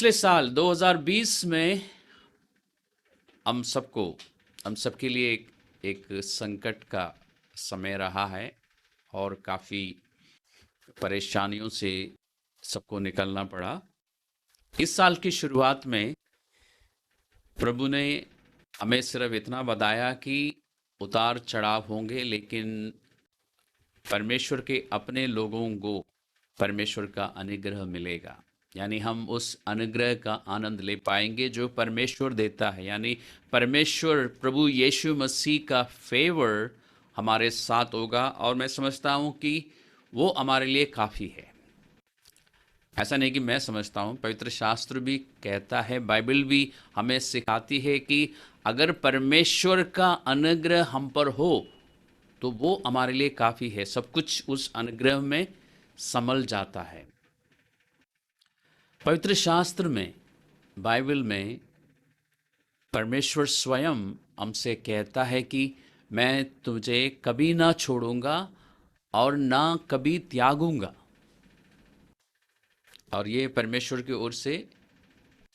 पिछले साल 2020 में हम सबके लिए एक संकट का समय रहा है और काफ़ी परेशानियों से सबको निकलना पड़ा। इस साल की शुरुआत में प्रभु ने हमें सिर्फ इतना बताया कि उतार चढ़ाव होंगे, लेकिन परमेश्वर के अपने लोगों को परमेश्वर का अनुग्रह मिलेगा। यानी हम उस अनुग्रह का आनंद ले पाएंगे जो परमेश्वर देता है। यानी परमेश्वर प्रभु यीशु मसीह का फेवर हमारे साथ होगा और मैं समझता हूँ कि वो हमारे लिए काफ़ी है। ऐसा नहीं कि मैं समझता हूँ, पवित्र शास्त्र भी कहता है, बाइबल भी हमें सिखाती है कि अगर परमेश्वर का अनुग्रह हम पर हो तो वो हमारे लिए काफ़ी है। सब कुछ उस अनुग्रह में संभल जाता है। पवित्र शास्त्र में, बाइबल में परमेश्वर स्वयं हमसे कहता है कि मैं तुझे कभी ना छोड़ूंगा और ना कभी त्यागूंगा। और ये परमेश्वर की ओर से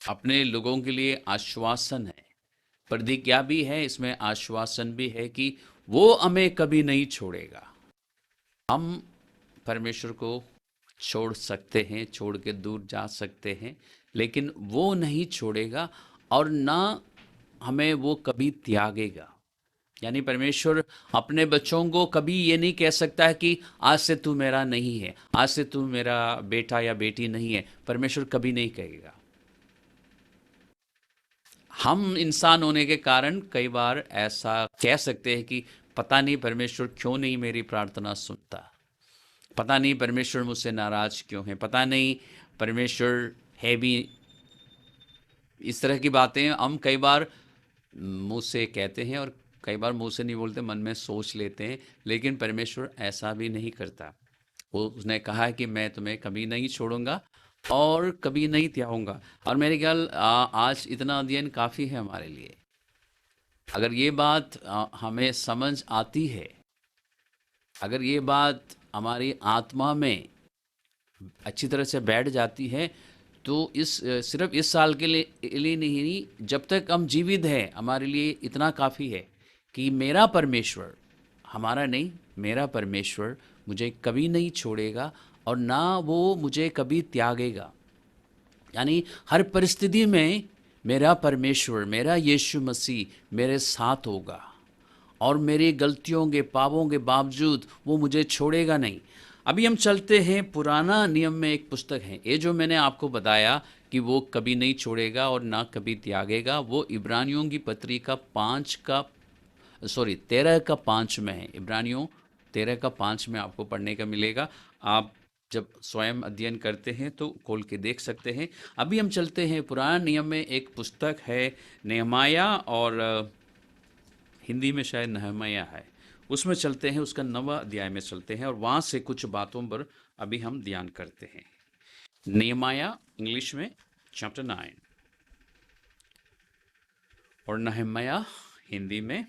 अपने लोगों के लिए आश्वासन है, प्रतिज्ञा भी है, इसमें आश्वासन भी है कि वो हमें कभी नहीं छोड़ेगा। हम परमेश्वर को छोड़ सकते हैं, छोड़ के दूर जा सकते हैं, लेकिन वो नहीं छोड़ेगा और ना हमें वो कभी त्यागेगा। यानी परमेश्वर अपने बच्चों को कभी ये नहीं कह सकता है कि आज से तू मेरा नहीं है, आज से तू मेरा बेटा या बेटी नहीं है। परमेश्वर कभी नहीं कहेगा। हम इंसान होने के कारण कई बार ऐसा कह सकते हैं कि पता नहीं परमेश्वर क्यों नहीं मेरी प्रार्थना सुनता, पता नहीं परमेश्वर मुझसे नाराज क्यों है, पता नहीं परमेश्वर है भी। इस तरह की बातें हम कई बार मुंह से कहते हैं और कई बार मुंह से नहीं बोलते, मन में सोच लेते हैं। लेकिन परमेश्वर ऐसा भी नहीं करता। उसने कहा है कि मैं तुम्हें कभी नहीं छोड़ूंगा और कभी नहीं त्यागूंगा। और मेरे ख्याल आज इतना अध्ययन काफ़ी है हमारे लिए। अगर ये बात हमें समझ आती है, अगर ये बात हमारी आत्मा में अच्छी तरह से बैठ जाती है, तो सिर्फ इस साल के लिए नहीं, जब तक हम जीवित हैं हमारे लिए इतना काफ़ी है कि मेरा परमेश्वर, हमारा नहीं, मेरा परमेश्वर मुझे कभी नहीं छोड़ेगा और ना वो मुझे कभी त्यागेगा। यानी हर परिस्थिति में मेरा परमेश्वर, मेरा यीशु मसीह मेरे साथ होगा और मेरी गलतियों के, पापों के बावजूद वो मुझे छोड़ेगा नहीं। अभी हम चलते हैं, पुराना नियम में एक पुस्तक है, ये जो मैंने आपको बताया कि वो कभी नहीं छोड़ेगा और ना कभी त्यागेगा, वो इब्रानियों की पत्री का 13 का 5 में है। इब्रानियों 13 का 5 में आपको पढ़ने का मिलेगा। आप जब स्वयं अध्ययन करते हैं तो खोल के देख सकते हैं। अभी हम चलते हैं, पुराना नियम में एक पुस्तक है नेहमाया, और हिंदी में शायद नहमया है, उसमें चलते हैं, उसका 9वां अध्याय में चलते हैं और वहाँ से कुछ बातों पर अभी हम ध्यान करते हैं। नेहमाया इंग्लिश में चैप्टर 9 और नहमया हिंदी में,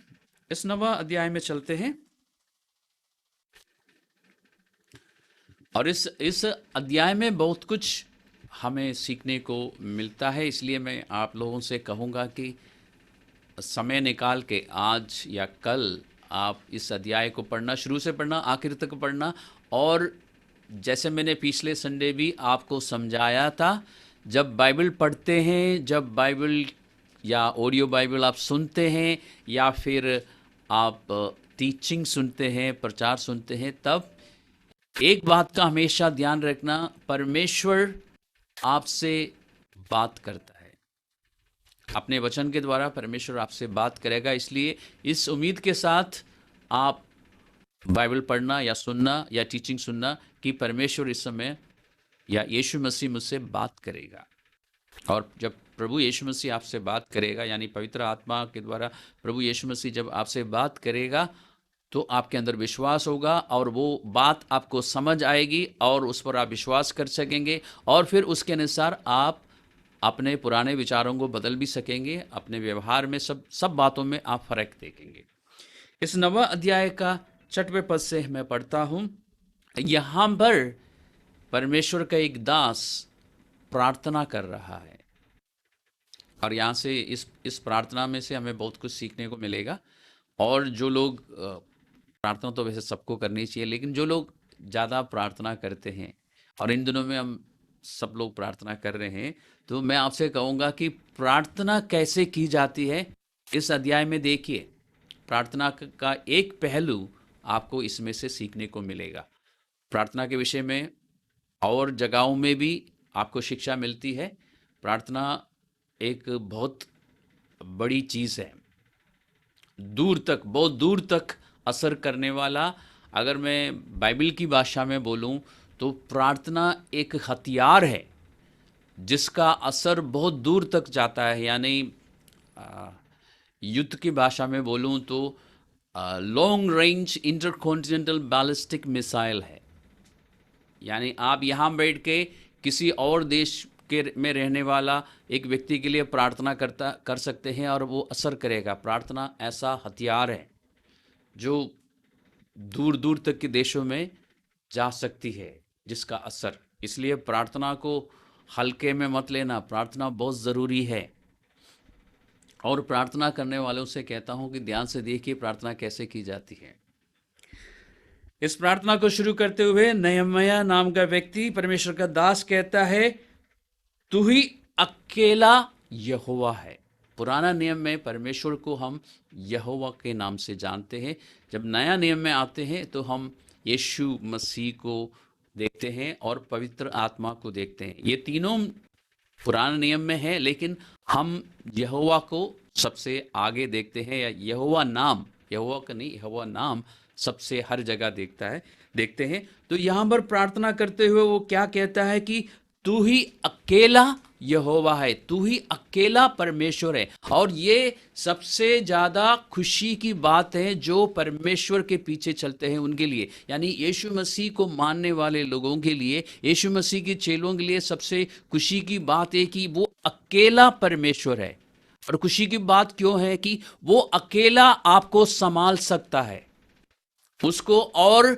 इस 9वां अध्याय में चलते हैं। और इस अध्याय में बहुत कुछ हमें सीखने को मिलता है। इसलिए मैं आप लोगों से कहूँगा कि समय निकाल के आज या कल आप इस अध्याय को पढ़ना, शुरू से पढ़ना, आखिर तक पढ़ना। और जैसे मैंने पिछले संडे भी आपको समझाया था, जब बाइबल पढ़ते हैं, जब बाइबल या ऑडियो बाइबल आप सुनते हैं या फिर आप टीचिंग सुनते हैं, प्रचार सुनते हैं, तब एक बात का हमेशा ध्यान रखना, परमेश्वर आपसे बात करता है। अपने वचन के द्वारा परमेश्वर आपसे बात करेगा। इसलिए इस उम्मीद के साथ आप बाइबल पढ़ना या सुनना या टीचिंग सुनना कि परमेश्वर इस समय या यीशु मसीह मुझसे बात करेगा। और जब प्रभु यीशु मसीह आपसे बात करेगा, यानी पवित्र आत्मा के द्वारा प्रभु यीशु मसीह जब आपसे बात करेगा, तो आपके अंदर विश्वास होगा और वो बात आपको समझ आएगी और उस पर आप विश्वास कर सकेंगे और फिर उसके अनुसार आप अपने पुराने विचारों को बदल भी सकेंगे। अपने व्यवहार में सब बातों में आप फर्क देखेंगे। इस 9वां अध्याय का 6वें पद से मैं पढ़ता हूँ। यहाँ पर परमेश्वर का एक दास प्रार्थना कर रहा है। और यहाँ से इस प्रार्थना में से हमें बहुत कुछ सीखने को मिलेगा। और जो लोग प्रार्थना तो वैसे सबको करनी चाहिए, लेकिन जो लोग ज़्यादा प्रार्थना करते हैं, और इन दिनों में हम सब लोग प्रार्थना कर रहे हैं, तो मैं आपसे कहूँगा कि प्रार्थना कैसे की जाती है इस अध्याय में देखिए। प्रार्थना का एक पहलू आपको इसमें से सीखने को मिलेगा। प्रार्थना के विषय में और जगहों में भी आपको शिक्षा मिलती है। प्रार्थना एक बहुत बड़ी चीज़ है, दूर तक, बहुत दूर तक असर करने वाला। अगर मैं बाइबल की भाषा में बोलूं तो प्रार्थना एक हथियार है जिसका असर बहुत दूर तक जाता है। यानी युद्ध की भाषा में बोलूं तो long range intercontinental ballistic missile है। यानी आप यहाँ बैठ के किसी और देश के में रहने वाला एक व्यक्ति के लिए प्रार्थना कर सकते हैं और वो असर करेगा। प्रार्थना ऐसा हथियार है जो दूर दूर तक के देशों में जा सकती है, जिसका असर। इसलिए प्रार्थना को हल्के में मत लेना, प्रार्थना बहुत ज़रूरी है। और प्रार्थना करने वालों से कहता हूँ कि ध्यान से देखिए प्रार्थना कैसे की जाती है। इस प्रार्थना को शुरू करते हुए नहम्याह नाम का व्यक्ति, परमेश्वर का दास, कहता है, तू ही अकेला यहोवा है। पुराना नियम में परमेश्वर को हम यहोवा के नाम से जानते हैं। जब नया नियम में आते हैं तो हम यीशु मसीह को देखते हैं और पवित्र आत्मा को देखते हैं। ये तीनों पुराने नियम में है, लेकिन हम यहोवा को सबसे आगे देखते हैं। या यहोवा नाम, यहोवा का नहीं, यहोवा नाम सबसे हर जगह देखते हैं। तो यहाँ पर प्रार्थना करते हुए वो क्या कहता है कि तू ही अकेला यहोवा है, तू ही अकेला परमेश्वर है। और ये सबसे ज़्यादा खुशी की बात है जो परमेश्वर के पीछे चलते हैं उनके लिए, यानी यीशु मसीह को मानने वाले लोगों के लिए, यीशु मसीह के चेलों के लिए सबसे खुशी की बात है कि वो अकेला परमेश्वर है। और खुशी की बात क्यों है कि वो अकेला आपको संभाल सकता है, उसको और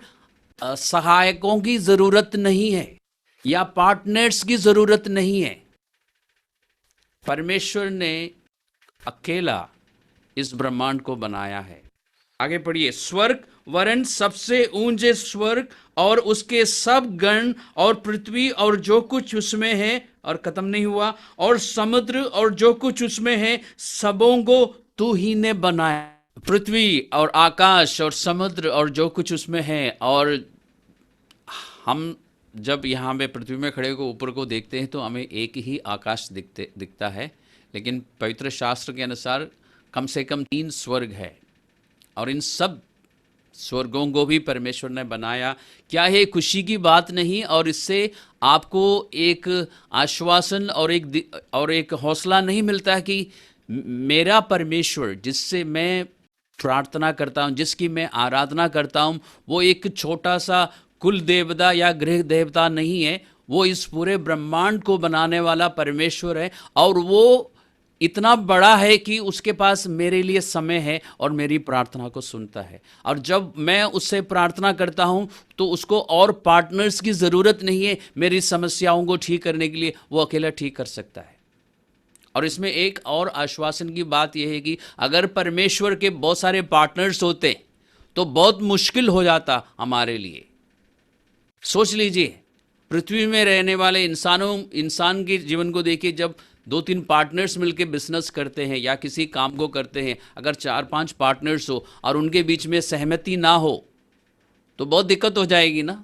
सहायकों की ज़रूरत नहीं है या पार्टनर्स की ज़रूरत नहीं है। परमेश्वर ने अकेला इस ब्रह्मांड को बनाया है। आगे पढ़िए, स्वर्ग वरन सबसे ऊंचे स्वर्ग और उसके सब गण और पृथ्वी और जो कुछ उसमें है, और खत्म नहीं हुआ, और समुद्र और जो कुछ उसमें है, सबों को तू ही ने बनाया। पृथ्वी और आकाश और समुद्र और जो कुछ उसमें है। और हम जब यहाँ पे पृथ्वी में खड़े को ऊपर को देखते हैं तो हमें एक ही आकाश दिखता है, लेकिन पवित्र शास्त्र के अनुसार कम से कम 3 स्वर्ग है और इन सब स्वर्गों को भी परमेश्वर ने बनाया। क्या है खुशी की बात नहीं? और इससे आपको एक आश्वासन और एक हौसला नहीं मिलता है कि मेरा परमेश्वर जिससे मैं प्रार्थना करता हूँ, जिसकी मैं आराधना करता हूँ, वो एक छोटा सा कुल देवता या गृह देवता नहीं है, वो इस पूरे ब्रह्मांड को बनाने वाला परमेश्वर है। और वो इतना बड़ा है कि उसके पास मेरे लिए समय है और मेरी प्रार्थना को सुनता है। और जब मैं उससे प्रार्थना करता हूँ तो उसको और पार्टनर्स की ज़रूरत नहीं है मेरी समस्याओं को ठीक करने के लिए, वो अकेला ठीक कर सकता है। और इसमें एक और आश्वासन की बात यह है कि अगर परमेश्वर के बहुत सारे पार्टनर्स होते तो बहुत मुश्किल हो जाता हमारे लिए। सोच लीजिए, पृथ्वी में रहने वाले इंसान के जीवन को देखिए, जब 2-3 पार्टनर्स मिलकर बिजनेस करते हैं या किसी काम को करते हैं, अगर 4-5 पार्टनर्स हो और उनके बीच में सहमति ना हो तो बहुत दिक्कत हो जाएगी ना।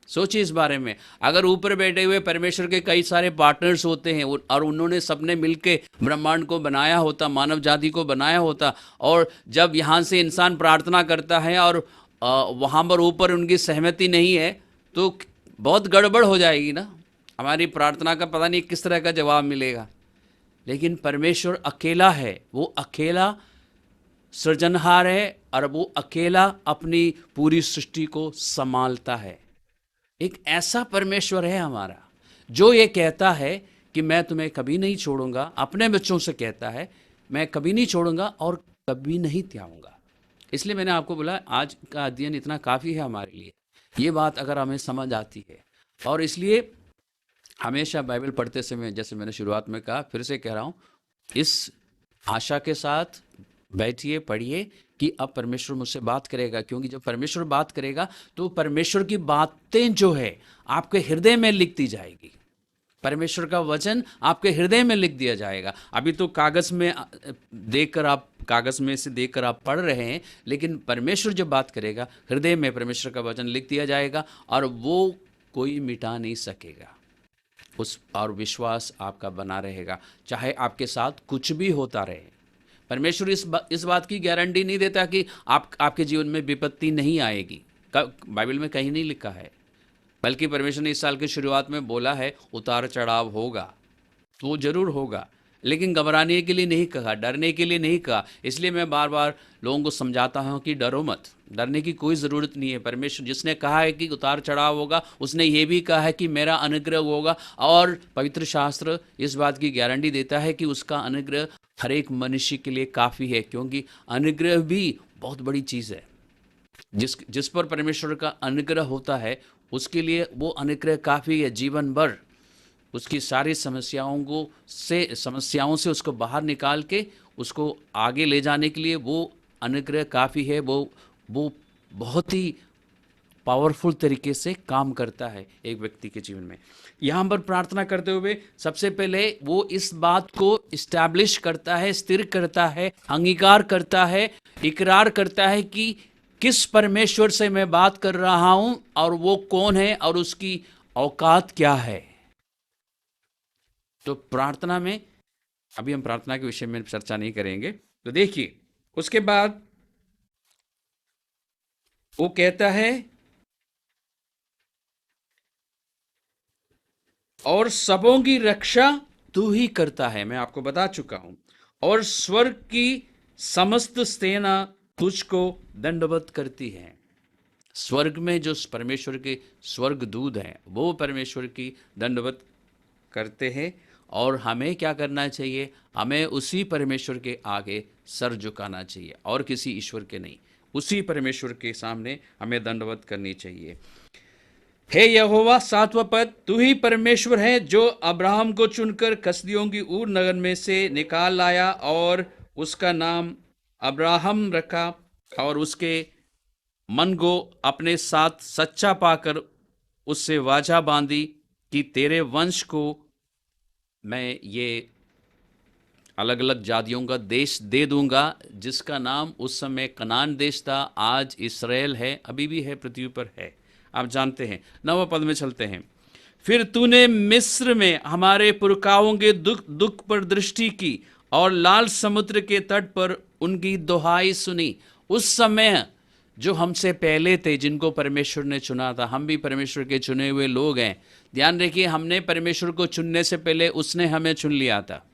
सोचिए इस बारे में। अगर ऊपर बैठे हुए परमेश्वर के कई सारे पार्टनर्स होते हैं और उन्होंने सबने मिलके ब्रह्मांड को बनाया होता, मानव जाति को बनाया होता, और जब यहाँ से इंसान प्रार्थना करता है और वहाँ पर ऊपर उनकी सहमति नहीं है तो बहुत गड़बड़ हो जाएगी ना। हमारी प्रार्थना का पता नहीं किस तरह का जवाब मिलेगा। लेकिन परमेश्वर अकेला है, वो अकेला सृजनहार है और वो अकेला अपनी पूरी सृष्टि को संभालता है। एक ऐसा परमेश्वर है हमारा जो ये कहता है कि मैं तुम्हें कभी नहीं छोड़ूंगा। अपने बच्चों से कहता है मैं कभी नहीं छोड़ूंगा और कभी नहीं त्यागूंगा। इसलिए मैंने आपको बोला आज का अध्ययन इतना काफ़ी है हमारे लिए, ये बात अगर हमें समझ आती है। और इसलिए हमेशा बाइबल पढ़ते समय, जैसे मैंने शुरुआत में कहा, फिर से कह रहा हूँ, इस आशा के साथ बैठिए, पढ़िए कि अब परमेश्वर मुझसे बात करेगा, क्योंकि जब परमेश्वर बात करेगा तो परमेश्वर की बातें जो है आपके हृदय में लिख दी जाएगी। परमेश्वर का वचन आपके हृदय में लिख दिया जाएगा। अभी तो कागज में देखकर आप, कागज में से देखकर आप पढ़ रहे हैं, लेकिन परमेश्वर जब बात करेगा, हृदय में परमेश्वर का वचन लिख दिया जाएगा और वो कोई मिटा नहीं सकेगा। उस और विश्वास आपका बना रहेगा, चाहे आपके साथ कुछ भी होता रहे। परमेश्वर इस बात की गारंटी नहीं देता कि आपके जीवन में विपत्ति नहीं आएगी। बाइबल में कहीं नहीं लिखा है, बल्कि परमेश्वर ने इस साल की शुरुआत में बोला है उतार चढ़ाव होगा, तो वो जरूर होगा, लेकिन घबराने के लिए नहीं कहा, डरने के लिए नहीं कहा। इसलिए मैं बार बार लोगों को समझाता हूँ कि डरो मत, डरने की कोई ज़रूरत नहीं है। परमेश्वर जिसने कहा है कि उतार चढ़ाव होगा, उसने ये भी कहा है कि मेरा अनुग्रह होगा, और पवित्र शास्त्र इस बात की गारंटी देता है कि उसका अनुग्रह हर एक मनुष्य के लिए काफ़ी है, क्योंकि अनुग्रह भी बहुत बड़ी चीज़ है। जिस पर परमेश्वर का अनुग्रह होता है, उसके लिए वो अनुग्रह काफ़ी है। जीवन भर उसकी सारी समस्याओं से उसको बाहर निकाल के उसको आगे ले जाने के लिए वो अनुग्रह काफ़ी है। वो बहुत ही पावरफुल तरीके से काम करता है एक व्यक्ति के जीवन में। यहाँ पर प्रार्थना करते हुए सबसे पहले वो इस बात को इस्टेब्लिश करता है, स्थिर करता है, अंगीकार करता है, इकरार करता है कि किस परमेश्वर से मैं बात कर रहा हूं और वो कौन है और उसकी औकात क्या है। तो प्रार्थना में, अभी हम प्रार्थना के विषय में चर्चा नहीं करेंगे। तो देखिए, उसके बाद वो कहता है, और सबों की रक्षा तू ही करता है, मैं आपको बता चुका हूं, और स्वर्ग की समस्त सेना तुझको दंडवत करती है। स्वर्ग में जो परमेश्वर के स्वर्ग दूत हैं, वो परमेश्वर की दंडवत करते हैं। और हमें क्या करना चाहिए? हमें उसी परमेश्वर के आगे सर झुकाना चाहिए, और किसी ईश्वर के नहीं। उसी परमेश्वर के सामने हमें दंडवत करनी चाहिए। हे यहोवा, 7वां पद, तू ही परमेश्वर है जो अब्राहम को चुनकर कसदियों की ऊर नगर में से निकाल लाया और उसका नाम अब्राहम रखा, और उसके मन को अपने साथ सच्चा पाकर उससे वाचा बांधी कि तेरे वंश को मैं ये अलग अलग जातियों का देश दे दूंगा, जिसका नाम उस समय कनान देश था, आज इसराइल है, अभी भी है, पृथ्वी पर है। आप जानते हैं। 9वें पद में चलते हैं। फिर तूने मिस्र में हमारे पुरखाओं के दुख दुख पर दृष्टि की और लाल समुद्र के तट पर उनकी दुहाई सुनी। उस समय जो हमसे पहले थे, जिनको परमेश्वर ने चुना था, हम भी परमेश्वर के चुने हुए लोग हैं। ध्यान रखिए, हमने परमेश्वर को चुनने से पहले उसने हमें चुन लिया था,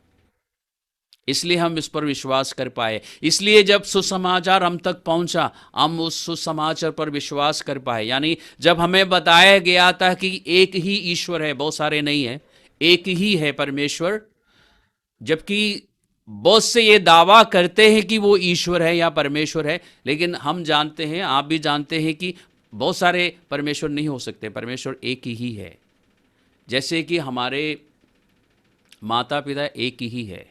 इसलिए हम इस पर विश्वास कर पाए। इसलिए जब सुसमाचार हम तक पहुंचा, हम उस सुसमाचार पर विश्वास कर पाए। यानी जब हमें बताया गया था कि एक ही ईश्वर है, बहुत सारे नहीं है, एक ही है परमेश्वर, जबकि बहुत से ये दावा करते हैं कि वो ईश्वर है या परमेश्वर है, लेकिन हम जानते हैं, आप भी जानते हैं कि बहुत सारे परमेश्वर नहीं हो सकते, परमेश्वर एक ही है। जैसे कि हमारे माता पिता एक ही है,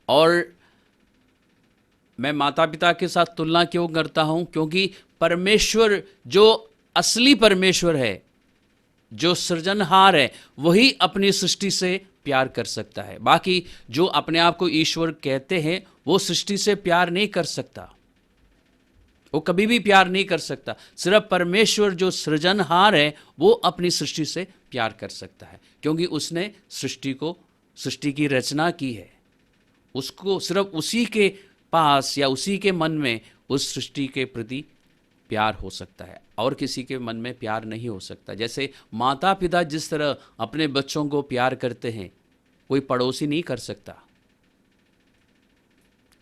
और मैं माता पिता के साथ तुलना क्यों करता हूं? क्योंकि परमेश्वर जो असली परमेश्वर है, जो सृजनहार है, वही अपनी सृष्टि से प्यार कर सकता है। बाकी जो अपने आप को ईश्वर कहते हैं, वो सृष्टि से प्यार नहीं कर सकता, वो कभी भी प्यार नहीं कर सकता। सिर्फ परमेश्वर जो सृजनहार है, वो अपनी सृष्टि से प्यार कर सकता है, क्योंकि उसने सृष्टि की रचना की है। उसको सिर्फ उसी के पास या उसी के मन में उस सृष्टि के प्रति प्यार हो सकता है, और किसी के मन में प्यार नहीं हो सकता। जैसे माता पिता जिस तरह अपने बच्चों को प्यार करते हैं, कोई पड़ोसी नहीं कर सकता।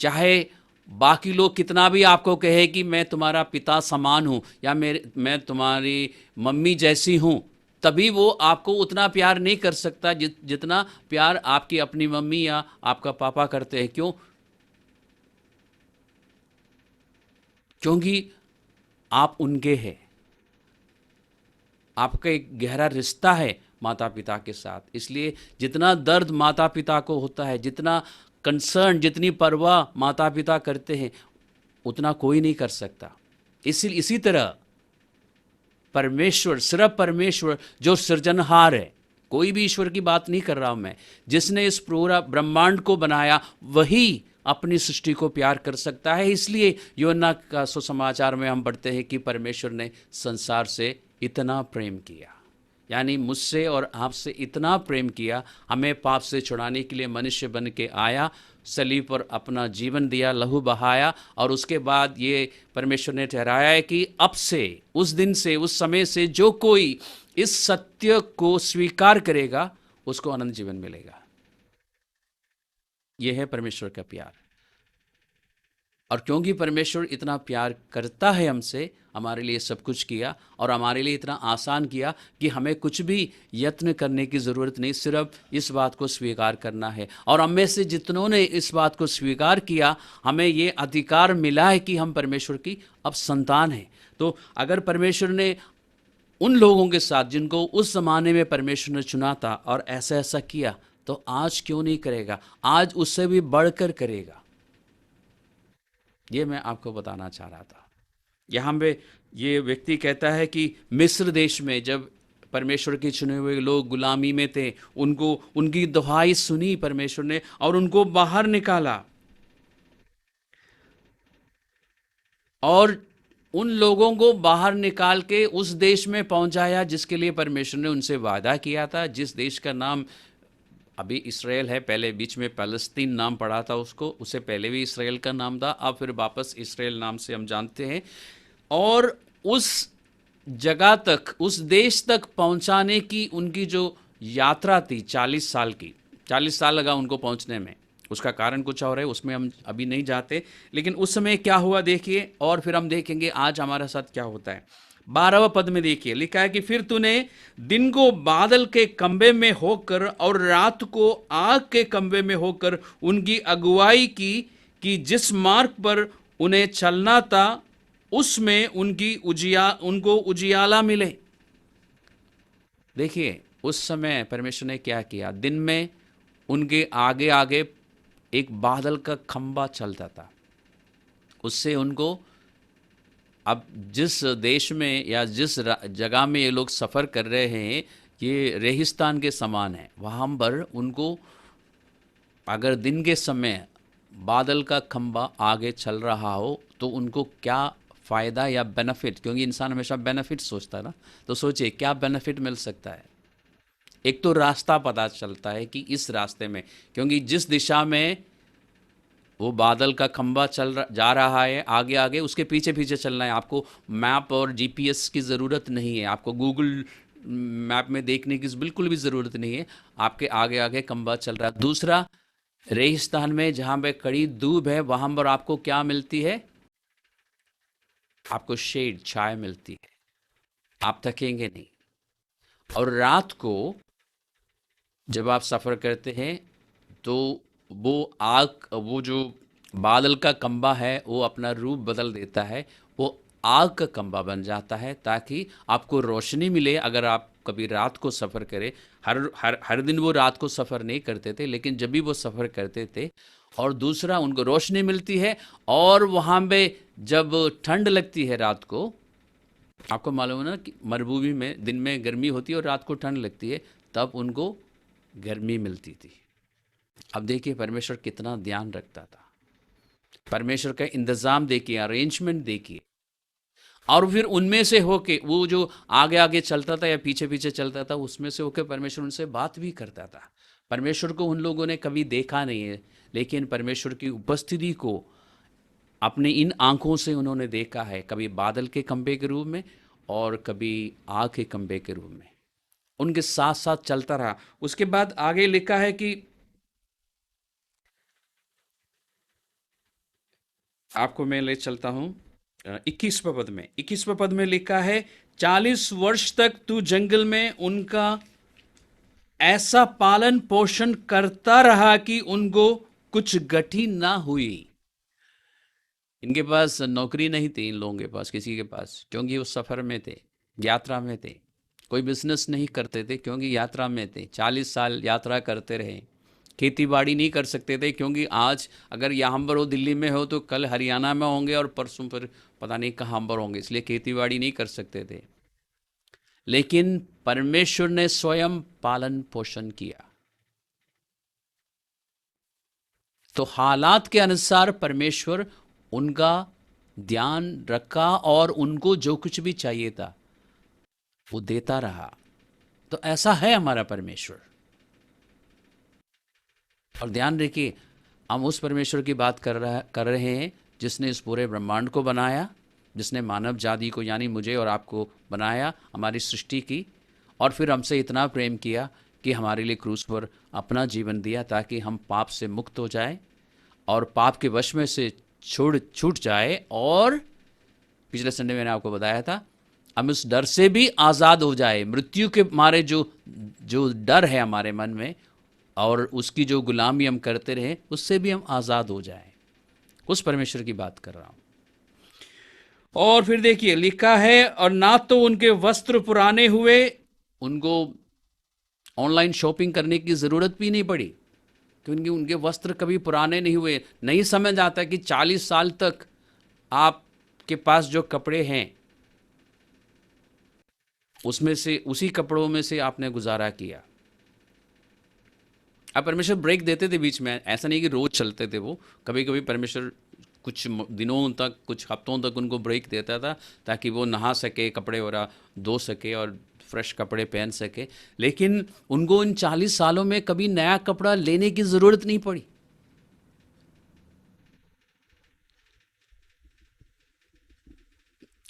चाहे बाकी लोग कितना भी आपको कहे कि मैं तुम्हारा पिता समान हूं या मैं तुम्हारी मम्मी जैसी हूं, तभी वो आपको उतना प्यार नहीं कर सकता जितना प्यार आपकी अपनी मम्मी या आपका पापा करते हैं। क्यों? क्योंकि आप उनके हैं, आपका एक गहरा रिश्ता है, माता पिता के साथ। इसलिए जितना दर्द माता पिता को होता है, जितना कंसर्न, जितनी परवाह माता पिता करते हैं, उतना कोई नहीं कर सकता। इसी तरह परमेश्वर, सिर्फ परमेश्वर जो सृजनहार है, कोई भी ईश्वर की बात नहीं कर रहा हूं मैं, जिसने इस पूरा ब्रह्मांड को बनाया, वही अपनी सृष्टि को प्यार कर सकता है। इसलिए यूहन्ना का सुसमाचार में हम पढ़ते हैं कि परमेश्वर ने संसार से इतना प्रेम किया, यानी मुझसे और आपसे इतना प्रेम किया, हमें पाप से छुड़ाने के लिए मनुष्य बन के आया, सलीब पर अपना जीवन दिया, लहू बहाया, और उसके बाद ये परमेश्वर ने ठहराया है कि अब से, उस दिन से, उस समय से जो कोई इस सत्य को स्वीकार करेगा उसको अनंत जीवन मिलेगा। यह है परमेश्वर का प्यार। और क्योंकि परमेश्वर इतना प्यार करता है हमसे, हमारे लिए सब कुछ किया और हमारे लिए इतना आसान किया कि हमें कुछ भी यत्न करने की ज़रूरत नहीं, सिर्फ इस बात को स्वीकार करना है। और हम में से जितनों ने इस बात को स्वीकार किया, हमें ये अधिकार मिला है कि हम परमेश्वर की अब संतान हैं। तो अगर परमेश्वर ने उन लोगों के साथ जिनको उस ज़माने में परमेश्वर ने चुना था और ऐसा ऐसा किया, तो आज क्यों नहीं करेगा? आज उससे भी बढ़कर करेगा। ये मैं आपको बताना चाह रहा था। यहाँ पे ये व्यक्ति कहता है कि मिस्र देश में जब परमेश्वर के चुने हुए लोग गुलामी में थे, उनको, उनकी दुहाई सुनी परमेश्वर ने और उनको बाहर निकाला, और उन लोगों को बाहर निकाल के उस देश में पहुंचाया जिसके लिए परमेश्वर ने उनसे वादा किया था, जिस देश का नाम अभी इसराइल है। पहले बीच में पैलेस्तीन नाम पड़ा था उसको, उससे पहले भी इसराइल का नाम था, अब फिर वापस इसराइल नाम से हम जानते हैं। और उस जगह तक, उस देश तक पहुंचाने की उनकी जो यात्रा थी 40 साल की, 40 साल लगा उनको पहुंचने में। उसका कारण कुछ और है, उसमें हम अभी नहीं जाते, लेकिन उस समय क्या हुआ देखिए, और फिर हम देखेंगे आज हमारे साथ क्या होता है। 12वें पद में देखिए, लिखा है कि फिर तूने दिन को बादल के कम्बे में होकर और रात को आग के कम्बे में होकर उनकी अगुवाई की कि जिस मार्ग पर उन्हें चलना था उसमें उनको उजियाला मिले। देखिए उस समय परमेश्वर ने क्या किया, दिन में उनके आगे आगे एक बादल का खंबा चलता था, उससे उनको, अब जिस देश में या जिस जगह में ये लोग सफ़र कर रहे हैं, ये रेगिस्तान के समान है, वहाँ पर उनको अगर दिन के समय बादल का खंबा आगे चल रहा हो तो उनको क्या फ़ायदा या बेनिफिट, क्योंकि इंसान हमेशा बेनिफिट सोचता है ना, तो सोचिए क्या बेनिफिट मिल सकता है। एक तो रास्ता पता चलता है कि इस रास्ते में, क्योंकि जिस दिशा में वो बादल का खंबा जा रहा है आगे आगे, उसके पीछे पीछे चलना है। आपको मैप और जीपीएस की ज़रूरत नहीं है, आपको गूगल मैप में देखने की बिल्कुल भी ज़रूरत नहीं है, आपके आगे आगे खंबा चल रहा है। दूसरा, रेगिस्तान में जहाँ पे कड़ी धूप है, वहाँ पर आपको क्या मिलती है? आपको शेड, छाया मिलती है, आप थकेंगे नहीं। और रात को जब आप सफ़र करते हैं तो वो जो बादल का खंबा है वो अपना रूप बदल देता है, वो आग का खंबा बन जाता है ताकि आपको रोशनी मिले। अगर आप कभी रात को सफ़र करें, हर दिन वो रात को सफ़र नहीं करते थे, लेकिन जब भी वो सफ़र करते थे, और दूसरा उनको रोशनी मिलती है। और वहाँ पे जब ठंड लगती है रात को, आपको मालूम है ना कि मरुभूमि में दिन में गर्मी होती है और रात को ठंड लगती है, तब उनको गर्मी मिलती थी। अब देखिए परमेश्वर कितना ध्यान रखता था, परमेश्वर का इंतज़ाम देखिए, अरेंजमेंट देखिए। और फिर उनमें से होके, वो जो आगे आगे चलता था या पीछे पीछे चलता था, उसमें से होके परमेश्वर उनसे बात भी करता था। परमेश्वर को उन लोगों ने कभी देखा नहीं है, लेकिन परमेश्वर की उपस्थिति को अपने इन आंखों से उन्होंने देखा है, कभी बादल के खंभे के रूप में और कभी आग के खंभे के रूप में, उनके साथ साथ चलता रहा। उसके बाद आगे लिखा है कि, आपको मैं ले चलता हूं 21वें पद में। 21वें पद में लिखा है, 40 वर्ष तक तू जंगल में उनका ऐसा पालन पोषण करता रहा कि उनको कुछ गठी ना हुई। इनके पास नौकरी नहीं थी, इन लोगों के पास, किसी के पास, क्योंकि वो सफ़र में थे, यात्रा में थे। कोई बिजनेस नहीं करते थे क्योंकि यात्रा में थे, 40 साल यात्रा करते रहे। खेती बाड़ी नहीं कर सकते थे क्योंकि आज अगर यहाँ पर हो, दिल्ली में हो, तो कल हरियाणा में होंगे और परसों पर पता नहीं कहाँ पर होंगे, इसलिए खेती बाड़ी नहीं कर सकते थे। लेकिन परमेश्वर ने स्वयं पालन पोषण किया। तो हालात के अनुसार परमेश्वर उनका ध्यान रखा और उनको जो कुछ भी चाहिए था वो देता रहा। तो ऐसा है हमारा परमेश्वर। और ध्यान रखिए, हम उस परमेश्वर की बात कर रहे हैं जिसने इस पूरे ब्रह्मांड को बनाया, जिसने मानव जाति को यानी मुझे और आपको बनाया, हमारी सृष्टि की, और फिर हमसे इतना प्रेम किया कि हमारे लिए क्रूस पर अपना जीवन दिया ताकि हम पाप से मुक्त हो जाए और पाप के वश में से छूट जाए। और पिछले संडे मैंने आपको बताया था, हम इस डर से भी आज़ाद हो जाए। मृत्यु के मारे जो जो डर है हमारे मन में और उसकी जो गुलामी हम करते रहे, उससे भी हम आज़ाद हो जाएं। उस परमेश्वर की बात कर रहा हूं। और फिर देखिए लिखा है, और ना तो उनके वस्त्र पुराने हुए, उनको ऑनलाइन शॉपिंग करने की ज़रूरत भी नहीं पड़ी क्योंकि उनके वस्त्र कभी पुराने नहीं हुए। नहीं समझ आता कि 40 साल तक आपके पास जो कपड़े हैं उसमें से, उसी कपड़ों में से आपने गुजारा किया। अब परमेश्वर ब्रेक देते थे बीच में, ऐसा नहीं कि रोज चलते थे वो। कभी कभी परमेश्वर कुछ दिनों तक, कुछ हफ्तों तक उनको ब्रेक देता था ताकि वो नहा सके, कपड़े वगैरह धो सके और फ्रेश कपड़े पहन सके। लेकिन उनको इन 40 सालों में कभी नया कपड़ा लेने की ज़रूरत नहीं पड़ी।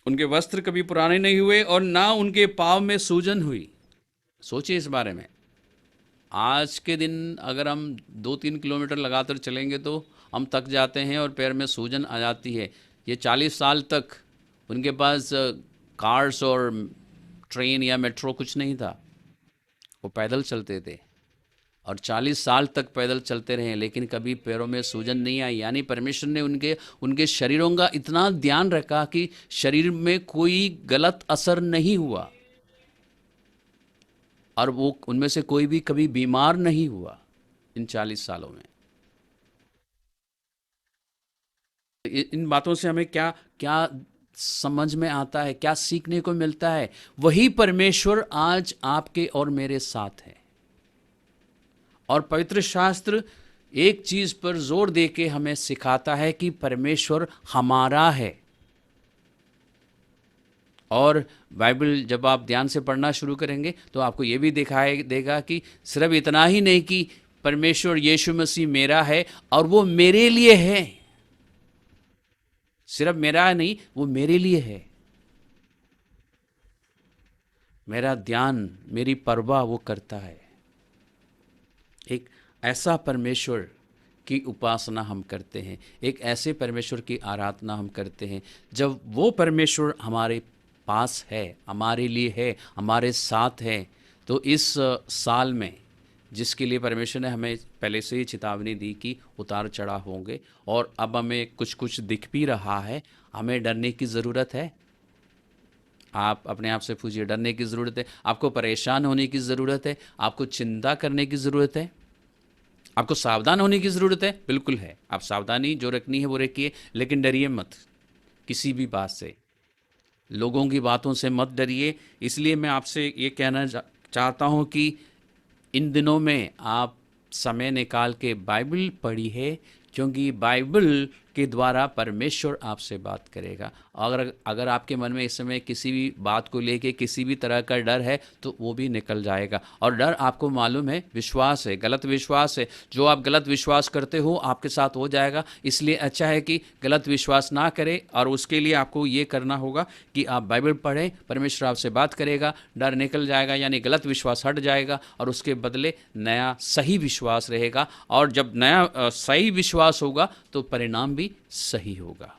उनके वस्त्र कभी पुराने नहीं हुए और ना उनके पाँव में सूजन हुई। सोचिए इस बारे में। आज के दिन अगर हम 2-3 किलोमीटर लगातार चलेंगे तो हम थक जाते हैं और पैर में सूजन आ जाती है। ये 40 साल तक उनके पास कार्स और ट्रेन या मेट्रो कुछ नहीं था, वो पैदल चलते थे और 40 साल तक पैदल चलते रहे, लेकिन कभी पैरों में सूजन नहीं आई। यानी परमेश्वर ने उनके उनके शरीरों का इतना ध्यान रखा कि शरीर में कोई गलत असर नहीं हुआ और वो उनमें से कोई भी कभी बीमार नहीं हुआ इन 40 सालों में। इन बातों से हमें क्या क्या समझ में आता है, क्या सीखने को मिलता है? वही परमेश्वर आज आपके और मेरे साथ है। और पवित्र शास्त्र एक चीज पर जोर दे के हमें सिखाता है कि परमेश्वर हमारा है। और बाइबल जब आप ध्यान से पढ़ना शुरू करेंगे तो आपको ये भी दिखाई देगा कि सिर्फ इतना ही नहीं कि परमेश्वर यीशु मसीह मेरा है और वो मेरे लिए है। सिर्फ मेरा नहीं, वो मेरे लिए है। मेरा ध्यान, मेरी परवाह वो करता है। एक ऐसा परमेश्वर की उपासना हम करते हैं, एक ऐसे परमेश्वर की आराधना हम करते हैं। जब वो परमेश्वर हमारे पास है, हमारे लिए है, हमारे साथ है, तो इस साल में जिसके लिए परमेश्वर ने हमें पहले से ही चेतावनी दी कि उतार चढ़ाव होंगे और अब हमें कुछ कुछ दिख भी रहा है, हमें डरने की ज़रूरत है। आप अपने आप से पूछिए, डरने की ज़रूरत है? आपको परेशान होने की ज़रूरत है? आपको चिंता करने की ज़रूरत है? आपको सावधान होने की ज़रूरत है? बिल्कुल है। आप सावधानी जो रखनी है वो रखिए, लेकिन डरिए मत किसी भी बात से, लोगों की बातों से मत डरिए। इसलिए मैं आपसे ये कहना चाहता हूँ कि इन दिनों में आप समय निकाल के बाइबल पढ़िए, क्योंकि बाइबल के द्वारा परमेश्वर आपसे बात करेगा। अगर अगर आपके मन में इस समय किसी भी बात को लेके किसी भी तरह का डर है तो वो भी निकल जाएगा। और डर आपको मालूम है विश्वास है, गलत विश्वास है। जो आप गलत विश्वास करते हो आपके साथ हो जाएगा। इसलिए अच्छा है कि गलत विश्वास ना करें, और उसके लिए आपको ये करना होगा कि आप बाइबल पढ़ें, परमेश्वर आपसे बात करेगा, डर निकल जाएगा, यानी गलत विश्वास हट जाएगा और उसके बदले नया सही विश्वास रहेगा। और जब नया सही विश्वास होगा तो परिणाम भी सही होगा।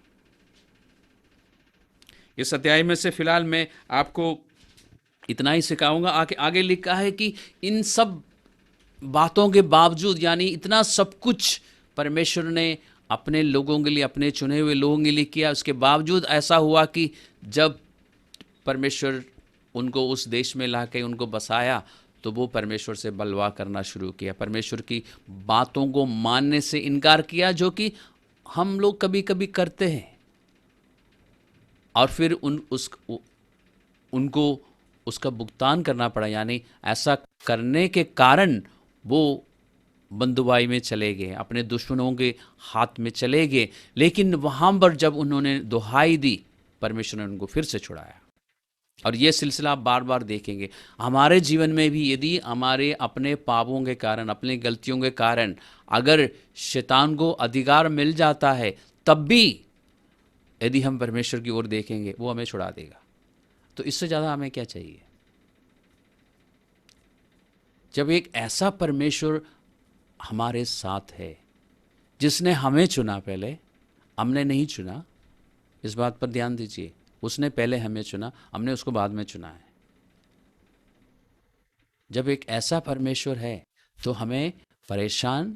इस अध्याय में से फिलहाल मैं आपको इतना ही सिखाऊंगा। आगे लिखा है कि इन सब बातों के बावजूद, यानी इतना सब कुछ परमेश्वर ने अपने लोगों के लिए, अपने चुने हुए लोगों के लिए किया, उसके बावजूद ऐसा हुआ कि जब परमेश्वर उनको उस देश में ला के उनको बसाया, तो वो परमेश्वर से बलवा करना शुरू किया, परमेश्वर की बातों को मानने से इनकार किया, जो कि हम लोग कभी कभी करते हैं। और फिर उनको उसका भुगतान करना पड़ा, यानी ऐसा करने के कारण वो बंदुआई में चले गए, अपने दुश्मनों के हाथ में चले गए। लेकिन वहाँ पर जब उन्होंने दुहाई दी, परमेश्वर ने उनको फिर से छुड़ाया। और ये सिलसिला आप बार बार देखेंगे हमारे जीवन में भी। यदि हमारे अपने पापों के कारण, अपनी गलतियों के कारण अगर शैतान को अधिकार मिल जाता है, तब भी यदि हम परमेश्वर की ओर देखेंगे, वो हमें छुड़ा देगा। तो इससे ज़्यादा हमें क्या चाहिए? जब एक ऐसा परमेश्वर हमारे साथ है, जिसने हमें चुना, पहले हमने नहीं चुना, इस बात पर ध्यान दीजिए। उसने पहले हमें चुना, हमने उसको बाद में चुना है। जब एक ऐसा परमेश्वर है तो हमें परेशान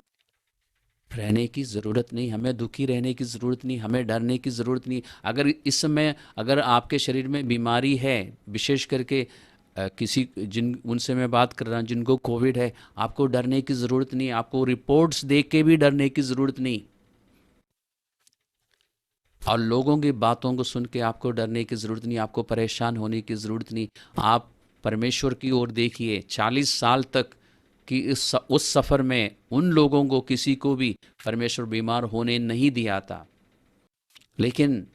रहने की ज़रूरत नहीं, हमें दुखी रहने की ज़रूरत नहीं, हमें डरने की ज़रूरत नहीं। अगर इस समय अगर आपके शरीर में बीमारी है, विशेष करके किसी जिन उनसे मैं बात कर रहा हूँ जिनको कोविड है, आपको डरने की ज़रूरत नहीं, आपको रिपोर्ट्स देख के भी डरने की ज़रूरत नहीं, और लोगों की बातों को सुन के आपको डरने की ज़रूरत नहीं, आपको परेशान होने की ज़रूरत नहीं। आप परमेश्वर की ओर देखिए। 40 साल तक कि उस सफ़र में उन लोगों को, किसी को भी परमेश्वर बीमार होने नहीं दिया था। लेकिन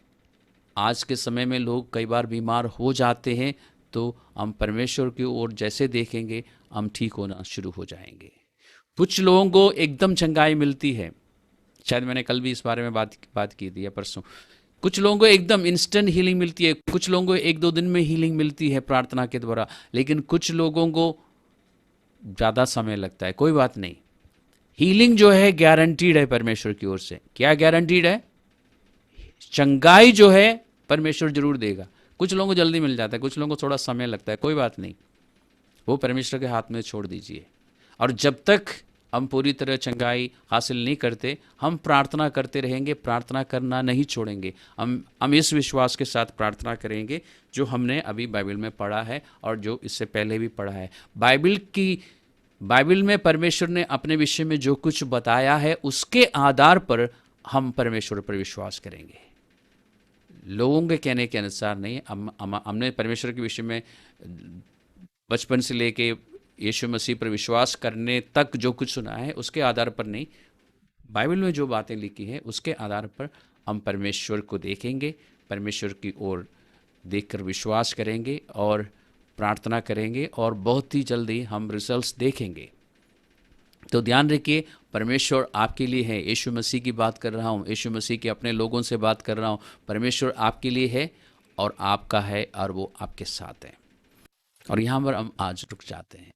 आज के समय में लोग कई बार बीमार हो जाते हैं, तो हम परमेश्वर की ओर जैसे देखेंगे, हम ठीक होना शुरू हो जाएंगे। कुछ लोगों को एकदम चंगाई मिलती है, शायद मैंने कल भी इस बारे में बात की थी या परसों। कुछ लोगों को एकदम इंस्टेंट हीलिंग मिलती है, कुछ लोगों को 1-2 दिन में हीलिंग मिलती है प्रार्थना के द्वारा, लेकिन कुछ लोगों को ज़्यादा समय लगता है। कोई बात नहीं, हीलिंग जो है गारंटीड है परमेश्वर की ओर से। क्या गारंटीड है? चंगाई जो है परमेश्वर जरूर देगा। कुछ लोगों को जल्दी मिल जाता है, कुछ लोगों को थोड़ा समय लगता है, कोई बात नहीं, वो परमेश्वर के हाथ में छोड़ दीजिए। और जब तक हम पूरी तरह चंगाई हासिल नहीं करते, हम प्रार्थना करते रहेंगे, प्रार्थना करना नहीं छोड़ेंगे। हम इस विश्वास के साथ प्रार्थना करेंगे जो हमने अभी बाइबल में पढ़ा है और जो इससे पहले भी पढ़ा है। बाइबल में परमेश्वर ने अपने विषय में जो कुछ बताया है, उसके आधार पर हम परमेश्वर पर विश्वास करेंगे, लोगों के कहने के अनुसार नहीं। हमने परमेश्वर के विषय में बचपन से लेके यीशु मसीह पर विश्वास करने तक जो कुछ सुना है, उसके आधार पर नहीं, बाइबल में जो बातें लिखी हैं उसके आधार पर हम परमेश्वर को देखेंगे, परमेश्वर की ओर देखकर विश्वास करेंगे और प्रार्थना करेंगे, और बहुत ही जल्दी हम रिजल्ट्स देखेंगे। तो ध्यान रखिए, परमेश्वर आपके लिए है। यीशु मसीह की बात कर रहा हूँ, यीशु मसीह के अपने लोगों से बात कर रहा हूँ। परमेश्वर आपके लिए है और आपका है, और वो आपके साथ है। और यहाँ पर हम आज रुक जाते हैं।